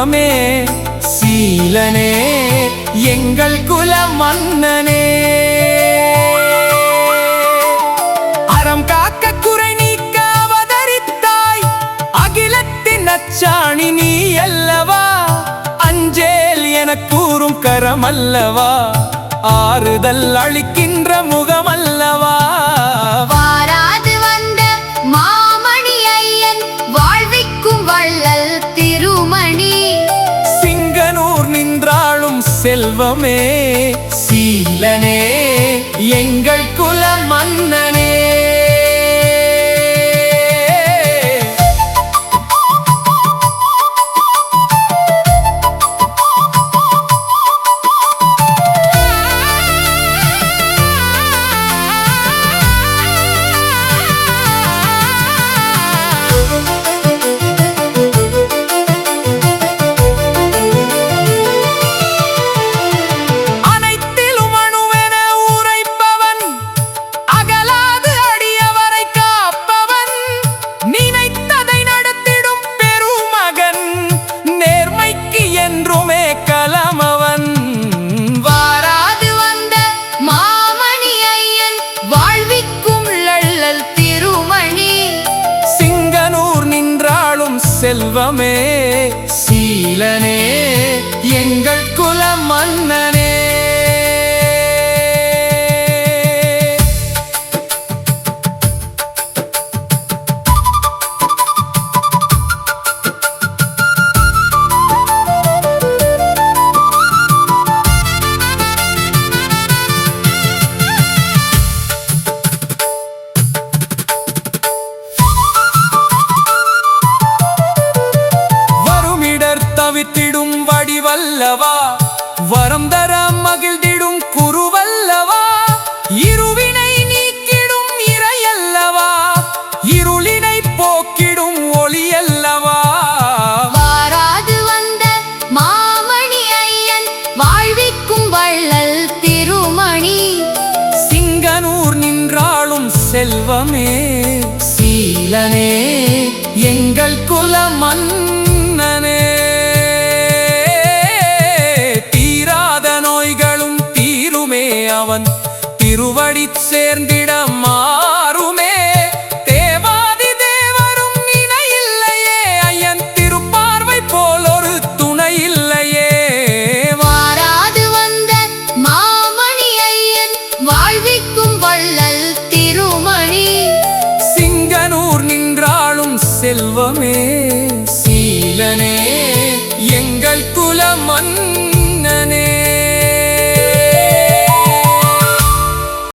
செல்வமே சீலனே எங்கள் குல மன்னனே. அறம் காக்க குறை நீக்க அவதரித்தாய் அகிலத்தின் அச்சாணி நீ அல்லவா. அஞ்சேல் என கூறும் கரமல்லவா, ஆறுதல் அளிக்கின்ற முகமல்லவா. வாராது வந்த மாமணி ஐயன் வாழ்விக்கும் வள்ளல் திருமணி. சிங்கனூர் நின்றாளும் செல்வமே சீலனே எங்கள் குல மன்னனே. செல்வமே சீலனே எங்கள் குல மன்னனே. தவித்திடும் வடிவல்லவா, வரம் தர மகிழ்ந்திடும் குருவல்லவா. இருவினை நீக்கிடும் இறையல்லவா, இருளினை போக்கிடும் ஒளியல்லவா. வாராது வந்த மாமணி ஐயன் வாழ்விக்கும் வள்ளல் திருமணி. சிங்கனூர் நின்றாளும் செல்வமே சீலனே எங்கள் குல மன்னனே. அவன் திருவடி சேர்ந்திட மாறுமே, தேவாதி தேவரும் இணை இல்லையே, ஐயன் திருப்பார்வை போல் ஒரு துணை இல்லையே. வாராது வந்த மாமணி ஐயன் வாழ்விக்கும் வள்ளல் திருமணி. சிங்கனூர் நின்றாளும் செல்வமே சீலனே எங்கள் குல மன்னனே.